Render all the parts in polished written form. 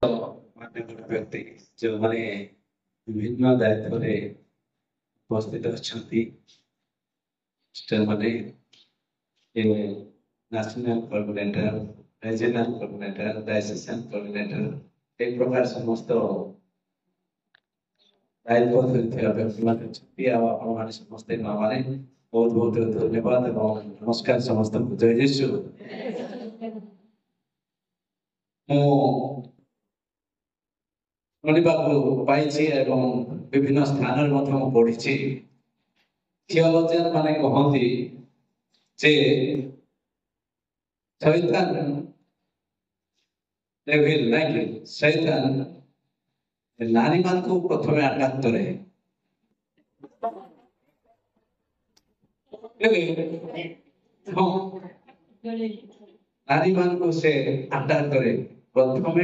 मान्यवर व्यक्ति जो मैंने विभिन्न दायित्व उपस्थित अच्छा माने national coordinator regional coordinator diocesan coordinator एक प्रकार समस्त दायित्व व्यक्ति मैंने समस्त माने बहुत बहुत धन्यवाद और नमस्कार समस्त जय यीशु विभिन्न स्थान पढ़ी थियोलॉजियन माने कहती जे शैतान डेविल नहीं शैतान नारी मान को प्रथम आघात करे नारी मान को से अटैक करे प्रथम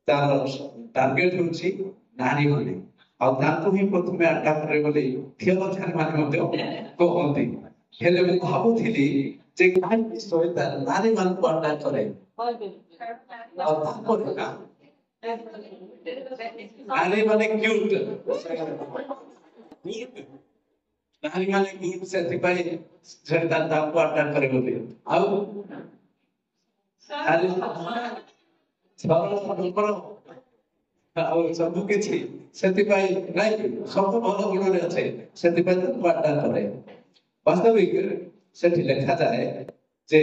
तार टार्गेट होची नारी माने और ताको ही प्रथम अटैक करे बोली थियोलॉजियन माने मते कहंती हेले मैं भाबुथिली जे काहे शैतान नारी मान को अटैक करे और तापर ना नारी माने क्यूट नारी माने क्यूट से पाई शैतान ताको अटैक करे बोली आउ अरे सरल नंबर ଆଉ ସବୁ କିଛି ସେଥିପାଇଁ ନାଇଁ ସବୁ ଭଲ ଗୁଣରେ ଅଛି ସେଥିପାଇଁ ତାକୁ ଆଟାକ କରେ ବାସ୍ତବିକ ସେଠି ଲେଖାଯାଏ ଯେ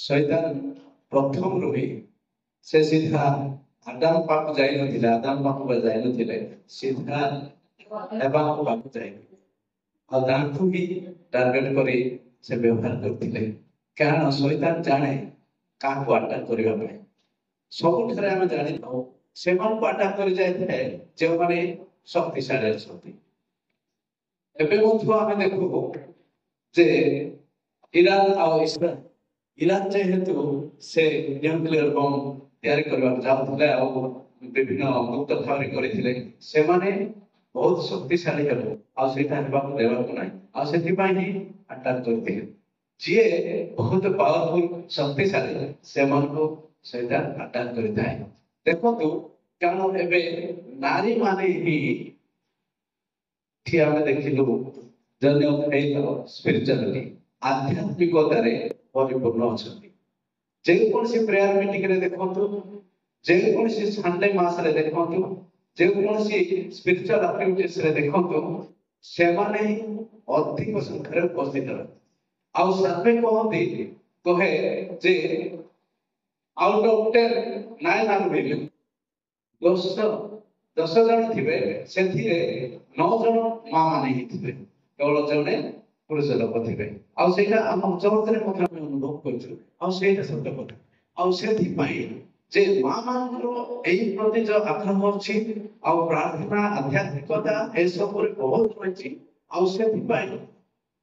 ଶୈତାନ ପ୍ରଥମରୁ ହିଁ ସେ ସିଧା ଆଦାମ ପାଖକୁ ଯାଇନଥିଲେ ଆଦାମ ପାଖକୁ ଯାଇନଥିଲେ ସିଧା ଏବାଙ୍କ ପାଖକୁ ଯାଇଥିଲେ ଆଉ ତାଙ୍କୁ ହିଁ ଟାର୍ଗେଟ କରି ସେ ବ୍ୟବହାର କରୁଥିଲେ କାରଣ ଶୈତାନ ଜାଣେ କାହାକୁ ଆଟାକ କରିବା ପାଇଁ ସବୁଠାରେ ଆମେ ଜାଣିଥାଉ ସେମାନଙ୍କୁ ଆଟାକ କରି ଯାଇଥାଏ ଯେଉଁମାନେ ଶକ୍ତିଶାଳୀ ଅଛନ୍ତି ଏବେ ମଧ୍ୟ ଆମେ ଦେଖୁ ଯେ ଇରାନ ଆଉ ଇସ୍ରାଏଲ ଇରାନ ଯେହେତୁ ସେ ନ୍ୟୁକ୍ଲିୟର ବମ୍ ତିଆରି କରିବାକୁ ଯାଉଥିଲେ ଆଉ ବିଭିନ୍ନ ଗୁପ୍ତ ଭାବରେ କରିଥିଲେ ସେମାନେ ବହୁତ ଶକ୍ତିଶାଳୀ ହେବେ ଆଉ ସେଇଟା ହେବାକୁ ଦେବାକୁ ନାହିଁ ଆଉ ସେଥିପାଇଁ ହିଁ ଆଟାକ କରିଥିଲେ ଯିଏ ବହୁତ ପାୱାରଫୁଲ ଶକ୍ତିଶାଳୀ ସେମାନଙ୍କୁ ସେଇଟା ଆଟାକ କରିଥାଏ ଦେଖନ୍ତୁ କାରଣ ଏବେ ନାରୀ ମାନେ ହିଁ ଆମେ ଦେଖିଲୁ ଜନ୍ୟ ସ୍ପିରିଚୁଆଲିଟି ଆଧ୍ୟାତ୍ମିକତାରେ ପରିପୂର୍ଣ୍ଣ ଅଛନ୍ତି ଯେକୌଣସି ପ୍ରେୟାର ମିଟିଂରେ ଦେଖନ୍ତୁ ଯେକୌଣସି ସଣ୍ଡେ ମାସରେ ଦେଖନ୍ତୁ ଯେକୌଣସି ସ୍ପିରିଚୁଆଲ ଆକ୍ଟିଭିଟିସରେ ଦେଖନ୍ତୁ ସେମାନେ ଅଧିକ ସଂଖ୍ୟାରେ ଉପସ୍ଥିତ ଆଉ ସର୍ଭେ କହନ୍ତି କହେ ଯେ out of 10 9 are women 10 ଜଣ ଥିବେ ସେଥିରେ 9 ଜଣ ମା ମାନେ ହିଁ ଥିବେ କେବଳ ଜଣେ ପୁରୁଷ ଲୋକ ଥିବେ ଆଉ ସେଇଟା ଆମ ଜଗତରେ ମଧ୍ୟ ଆମେ ଅନୁଭବ କରୁଛୁ ଆଉ ସେଇଟା ସତ୍ୟ କଥା ଆଉ ସେଥିପାଇଁ ଯେ ମା ମାନଙ୍କର ଏହି ପ୍ରତି ଯୋଉ ଆଗ୍ରହ ଅଛି ଆଉ ପ୍ରାର୍ଥନା ଆଧ୍ୟାତ୍ମିକତା ଏସବୁରେ ବହୁତ ରହିଛି ଆଉ ସେଥିପାଇଁ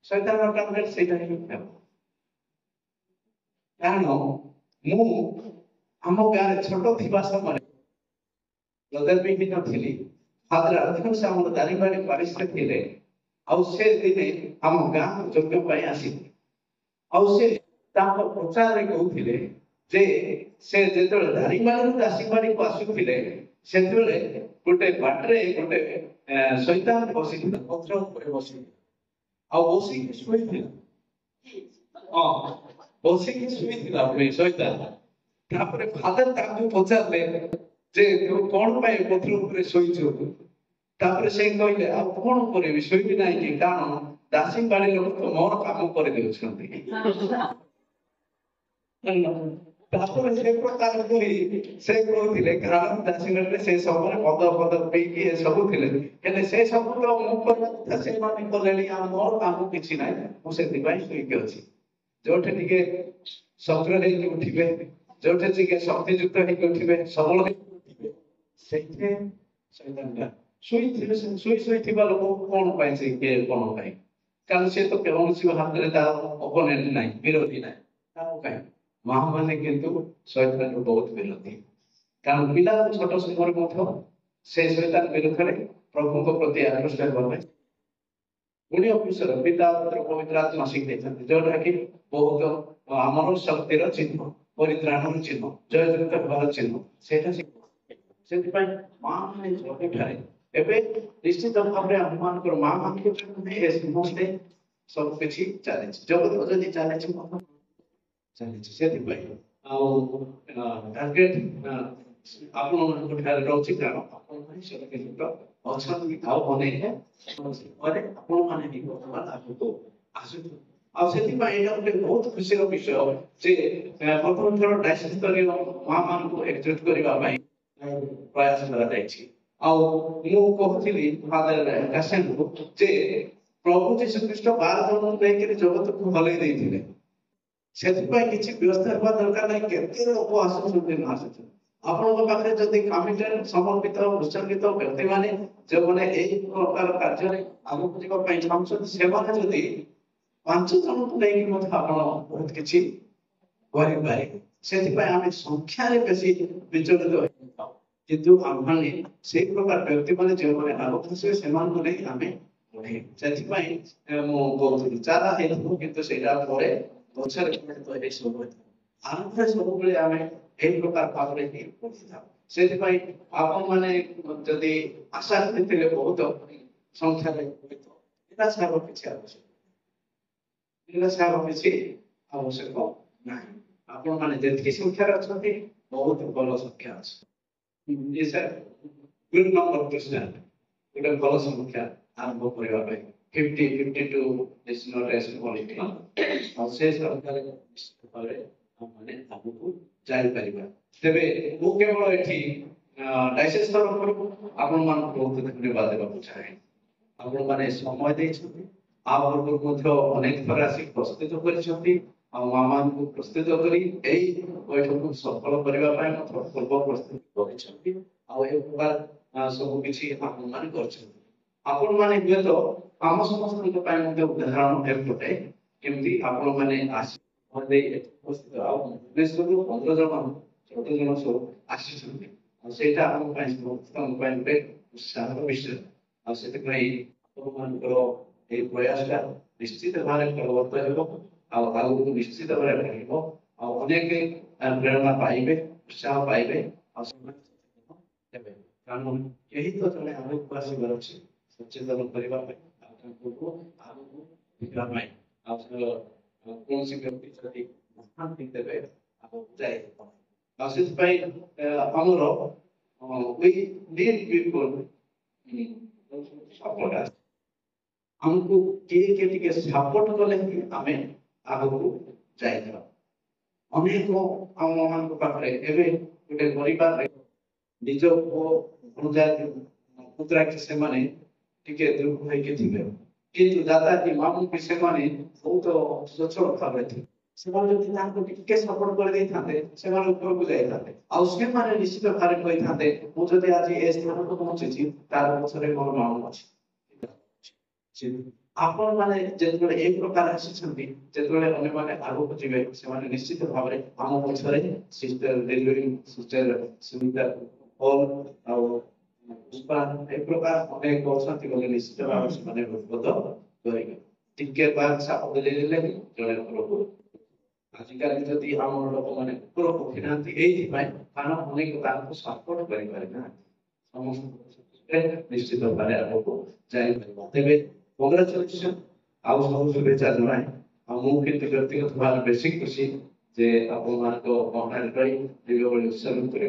ଶୈତାନର ଟାର୍ଗେଟ ସେଇଟା ହିଁ ହେବ କାରଣ ମୁଁ ଆମ ଗାଁରେ ଛୋଟ ଥିବା ସମୟରେ ଯଦି ବି ନଥିଲି ଫାଦର ଅଧିକାଂଶ ଆମର ଦାରିଙ୍ଗବାଡ଼ି ପାରିଶ୍ରେ ଥିଲେ ଆଉ ସେ ଦିନେ ଆମ ଗାଁ ଯଜ୍ଞ ପାଇଁ ଆସିଥିଲେ ଆଉ ସେ ତାଙ୍କ ପ୍ରଚାରରେ କହୁଥିଲେ ଯେ ସେ ଯେତେବେଳେ ଦାରିଙ୍ଗବାଡ଼ିରୁ ଦାସିଂବାଡ଼ିକୁ ଆସୁଥିଲେ ସେତେବେଳେ ଗୋଟେ ବାଟରେ ଗୋଟେ ଶୈତାନ ବସିଥିଲା ପତ୍ର ଉପରେ ବସିଥିଲା ଆଉ ବସିକି ଶୋଇଥିଲା ବସିକି ଶୋଇଥିଲା ଶୈତାନ ତାପରେ ଫାଦର ତାଙ୍କୁ ପଚାରିଲେ ଯେ ତୁ କଣ ପାଇଁ ପତ୍ର ଉପରେ ଶୋଇଛୁ ତାପରେ ସେ କହିଲେ ଆଉ କଣ କରିବି ଶୋଇବି ନାହିଁ କି କାରଣ ଦାସିଂବାଡ଼ି ଲୋକ ତ ମୋର କାମ କରିଦେଉଛନ୍ତି ତାପରେ ସେ ପ୍ରକାର କହି ସେ କହୁଥିଲେ କାରଣ ଦାସିଂବାଡ଼ିରେ ସେ ସମୟରେ ମଦ ଫଦ ପିଇକି ଏସବୁ ଥିଲେ ହେଲେ ସେ ସବୁ ତ ମୁଁ କରିବା କଥା ସେମାନେ କଲେଣି ଆଉ ମୋର କାମ କିଛି ନାହିଁ ମୁଁ ସେଥିପାଇଁ ଶୋଇକି ଅଛି ଯୋଉଠି ଟିକେ ସକ୍ରିୟ ହେଇକି ଉଠିବେ ଯୋଉଠି ଟିକେ ଶକ୍ତିଯୁକ୍ତ ହେଇକି ଉଠିବେ ସବଳ ହେଇକି ଉଠିବେ ସେଇଠି ଶୈତାନଟା ଶୋଇଥିବା ଲୋକ କଣ ପାଇଁ ସେ କିଏ କଣ ପାଇଁ କାରଣ ସେ ତ କୌଣସି ହାତରେ ତାର ଅପୋନେଣ୍ଟ ନାହିଁ ବିରୋଧୀ ନାହିଁ ତାର ପାଇଁ ମା ମାନେ କିନ୍ତୁ ଶୈତାନରୁ ବହୁତ ବିରୋଧୀ କାରଣ ପିଲା ଛୋଟ ସମୟରେ ମଧ୍ୟ ସେ ଶୈତାନ ବିରୁଦ୍ଧରେ ପ୍ରଭୁଙ୍କ ପ୍ରତି ଆକୃଷ୍ଟ ହେବା ପାଇଁ गुणी पुरुषर पिता पुत्र पवित्र आत्मा शिखिଦେଇଛନ୍ତି जोटा कि बहुत ଆମର ଶକ୍ତିର ଚିହ୍ନ ପରିତ୍ରାଣର ଚିହ୍ନ ଜୟଯୁକ୍ତ ହେବାର ଚିହ୍ନ ସେଇଟା ସେଥିପାଇଁ ମା ମାନେ ସବୁଠାରେ ଏବେ ନିଶ୍ଚିତ ଭାବରେ ଆମମାନଙ୍କର ମା ମାନଙ୍କ ଏ ସମସ୍ତେ ସବୁ କିଛି ଚାଲିଛି ଜଗତ ଯଦି ଚାଲିଛି ଚାଲିଛି ସେଥିପାଇଁ ଆଉ ଟାର୍ଗେଟ ଆପଣମାନଙ୍କ ଠାରେ ରହୁଛି କାରଣ ଆପଣମାନେ ସୁରକ୍ଷିତ ଅଛନ୍ତି ଆଉ ଅନେକ ପରେ ଆପଣମାନେ ବି ବର୍ତ୍ତମାନ ଆଗକୁ ଆସୁଛନ୍ତି ଆଉ ସେଥିପାଇଁ ଏଇଟା ଗୋଟେ ବହୁତ ଖୁସିର ବିଷୟ ଯେ ପ୍ରଥମ ଥର ଡାଇସିସ୍ ସ୍ତରୀୟ ମା ମାନଙ୍କୁ ଏକଜୁଟ କରିବା ପାଇଁ ପ୍ରୟାସ କରାଯାଇଛି ଆଉ ମୁଁ କହୁଥିଲି ଫାଦର କାସେନକୁ ଯେ ପ୍ରଭୁ ଯୀଶୁ ଖ୍ରୀଷ୍ଟ 12 ଜଣଙ୍କୁ ନେଇକରି ଜଗତକୁ ହଲେଇ ଦେଇଥିଲେ ସେଥିପାଇଁ କିଛି ବ୍ୟବସ୍ଥା ହେବା ଦରକାର ନାହିଁ କେତେ ଲୋକ ଆସୁଛନ୍ତି ନ ଆସୁଛନ୍ତି ଆପଣଙ୍କ ପାଖରେ ଯଦି କମିଟେଡ୍ ସମର୍ପିତ ଉତ୍ସର୍ଗିତ ବ୍ୟକ୍ତିମାନେ ଯେଉଁମାନେ ଏହି ପ୍ରକାର କାର୍ଯ୍ୟରେ ଆଗକୁ ଯିବା ପାଇଁ ଚାହୁଁଛନ୍ତି ସେମାନେ ଯଦି 5 ଜଣଙ୍କୁ ନେଇକି ମଧ୍ୟ ଆପଣ ବହୁତ କିଛି କରିପାରିବେ ସେଥିପାଇଁ ଆମେ ସଂଖ୍ୟାରେ ବେଶୀ ବିଚଳିତ ହୋଇଥାଉ କିନ୍ତୁ ଆମମାନେ ସେଇ ପ୍ରକାର ବ୍ୟକ୍ତିମାନେ ଯେଉଁମାନେ ଆଗକୁ ଆସିବେ ସେମାନଙ୍କୁ ନେଇ ଆମେ ବଢ଼େଇବୁ ସେଥିପାଇଁ ମୁଁ କହୁଥିଲି ଚାରା ହେଇଥିବ କିନ୍ତୁ ସେଇଟା ପରେ ଗଛରେ ପରିଣତ ଏସବୁ ଆରମ୍ଭରେ ସବୁବେଳେ ଆମେ ଏହି ପ୍ରକାର ଭାବରେ ହିଁ ପଢ଼ିଥାଉ ସେଥିପାଇଁ ଆପଣମାନେ ଯଦି ଆଶା କରିଥିଲେ ବହୁତ ସଂଖ୍ୟାରେ ନିରାଶାର କିଛି ଆବଶ୍ୟକ ନିରାଶାର କିଛି ଆବଶ୍ୟକ ନାହିଁ ଆପଣମାନେ ଯେତିକି ସଂଖ୍ୟାରେ ଅଛନ୍ତି ବହୁତ ଭଲ ସଂଖ୍ୟା ଅଛି good number of Christians ଗୋଟେ ଭଲ ସଂଖ୍ୟା ଆରମ୍ଭ କରିବା ପାଇଁ 52 is not as quality ଆଉ ସେ ସଂଖ୍ୟାରେ ନିଶ୍ଚିତ ଭାବରେ ଆମମାନେ ଆଗକୁ ଯାଇପାରିବା ତେବେ ମୁଁ କେବଳ ଏଠି ଡାଇସିସ୍ ତରଫରୁ ଆପଣମାନଙ୍କୁ ବହୁତ ଧନ୍ୟବାଦ ଦେବାକୁ ଚାହେଁ ଆପଣମାନେ ସମୟ ଦେଇଛନ୍ତି ଆଉ ପୂର୍ବରୁ ମଧ୍ୟ ଅନେକ ଥର ଆସି ପ୍ରସ୍ତୁତ କରିଛନ୍ତି ଆଉ ମାମାନଙ୍କୁ ପ୍ରସ୍ତୁତ କରି ଏଇ ବୈଠକକୁ ସଫଳ କରିବା ପାଇଁ ମଧ୍ୟ ପୂର୍ବ ପ୍ରସ୍ତୁତି କରିଛନ୍ତି ଆଉ ଏ ପ୍ରକାର ସବୁ କିଛି ଆପଣମାନେ କରିଛନ୍ତି ଆପଣମାନେ ହୁଏତ ଆମ ସମସ୍ତଙ୍କ ପାଇଁ ମଧ୍ୟ ଉଦାହରଣ ଏପଟେ କେମିତି ଆପଣମାନେ ଆସି ଉପସ୍ଥିତ ଆଉ ଭୁବନେଶ୍ୱରରୁ 15 ଜଣ 14 ଜଣ ସବୁ ଆସିଛନ୍ତି ଆଉ ସେଇଟା ଆମ ପାଇଁ ସମସ୍ତଙ୍କ ପାଇଁ ଗୋଟେ ଉତ୍ସାହର ବିଷୟ ଆଉ ସେଥିପାଇଁ ଆପଣମାନଙ୍କର ଏହି ପ୍ରୟାସଟା ନିଶ୍ଚିତ ଭାବରେ ଫଳବତ୍ତ ହେବ ଆଉ ଆଗକୁ ନିଶ୍ଚିତ ଭାବରେ ବଢ଼ିବ ଆଉ ଅନେକ ପ୍ରେରଣା ପାଇବେ ଉତ୍ସାହ ପାଇବେ ଆଉ ଦେବେ କାରଣ କେହି ତ ଜଣେ ଆଗକୁ ଆସିବାର ଅଛି ସଚେତନ କରିବା ପାଇଁ ଆଉ ତାଙ୍କୁ ଆଗକୁ ଯିବା ପାଇଁ ଆଉ କୌଣସି ବ୍ୟକ୍ତି ଯଦି ମହାନ୍ତି ତେବେ ଆଗକୁ ଯାଇ ଆଉ ସେଥିପାଇଁ ଆମର we need people support us हमको किए ଟିକେ ସପୋର୍ଟ କଲେ ହିଁ ଆମେ ଆଗକୁ ଯାଇପାରିବା ଅନେକ ଆମମାନଙ୍କ ପାଖରେ ଏବେ ଗୋଟେ ପରିବାରରେ ନିଜ ପୁତ୍ରା କି ସେମାନେ ଟିକେ ଦୁର୍ବଳ ହେଇକି ଥିବେ କିନ୍ତୁ ଦାଦା କି ମାମୁଁ କି ସେମାନେ ବହୁତ ସଚ୍ଛଳ ଭାବରେ ଥିବେ ସେମାନେ ଯଦି ତାଙ୍କୁ ଟିକେ ସପୋର୍ଟ କରିଦେଇଥାନ୍ତେ ସେମାନେ ଉପରକୁ ଯାଇଥାନ୍ତେ ଆଉ ସେମାନେ ନିଶ୍ଚିତ ଭାବରେ କହିଥାନ୍ତେ ମୁଁ ଯଦି ଆଜି ଏ ସ୍ଥାନକୁ ପହଞ୍ଚିଛି ତାର ପଛରେ ମୋର ମାମୁଁ ଅଛି ଆପଣମାନେ ଯେତେବେଳେ ଏ ପ୍ରକାର ଆସିଛନ୍ତି ଯେତେବେଳେ ଅନ୍ୟମାନେ ଆଗକୁ ଯିବେ ସେମାନେ ନିଶ୍ଚିତ ଭାବରେ ଆମ ପଛରେ ସିଷ୍ଟର ଡେଲିଭରି ସିଷ୍ଟର ସୁବିଧା ହଲ୍ ଆଉ ପୁଷ୍ପା ଏ ପ୍ରକାର ଅନେକ ଅଛନ୍ତି ବୋଲି ନିଶ୍ଚିତ ଭାବରେ ସେମାନେ ହୃଦବୋଧ କରିବେ ଟିକେ ବାଦ ସାପ ଦେଲେ ଜଣେ ଉପରକୁ ଆଜିକାଲି ଯଦି ଆମର ଲୋକମାନେ ଉପରକୁ ଉଠିନାହାନ୍ତି ଏଇଥିପାଇଁ କାରଣ ଅନେକ ତାଙ୍କୁ ସପୋର୍ଟ କରିପାରେ ନାହାନ୍ତି ସମସ୍ତ ନିଶ୍ଚିତ ଭାବରେ ଆଗକୁ ଯାଇପାରିବ ତେବେ କଂଗ୍ରାଚୁଲେସନ ଆଉ ସବୁ ଶୁଭେଚ୍ଛା ଜଣାଏ ଆଉ ମୁଁ କିନ୍ତୁ ବ୍ୟକ୍ତିଗତ ଭାବରେ ବେଶୀ ଖୁସି ଯେ ଆପଣମାନଙ୍କ ମନରେ ରହି ଦୀର୍ଘ ଉତ୍ସର୍ଗ କରି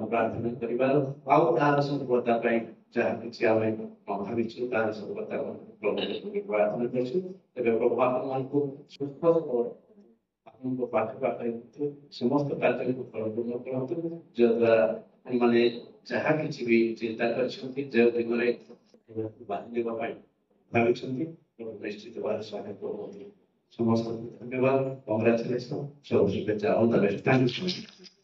ପ୍ରାର୍ଥନା କରିବାର ଆଉ ତାର ସଫଳତା ପାଇଁ ଯାହା କିଛି ଆମେ ଭାବିଛୁ ତାର ସଫଳତା ପ୍ରାର୍ଥନା କରିଛୁ ତେବେ ପ୍ରଭୁ ଆପଣମାନଙ୍କୁ ସୁସ୍ଥ ଆପଣଙ୍କ ପାଖରେ ସମସ୍ତ କାର୍ଯ୍ୟକୁ ଫଳପୂର୍ଣ୍ଣ କରନ୍ତୁ ଯଦ୍ୱାରା ମାନେ ଯାହା କିଛି ବି ଚିନ୍ତା କରିଛନ୍ତି ଯେଉଁ ଦିଗରେ ବାନ୍ଧିବା ପାଇଁ ଭାବିଛନ୍ତି ନିଶ୍ଚିତ ଭାବରେ ସହାୟକ ହୁଅନ୍ତି ସମସ୍ତଙ୍କୁ ଧନ୍ୟବାଦ କଂଗ୍ରାଚୁଲେସନ ସବୁ ଶୁଭେଚ୍ଛା all the best thank you.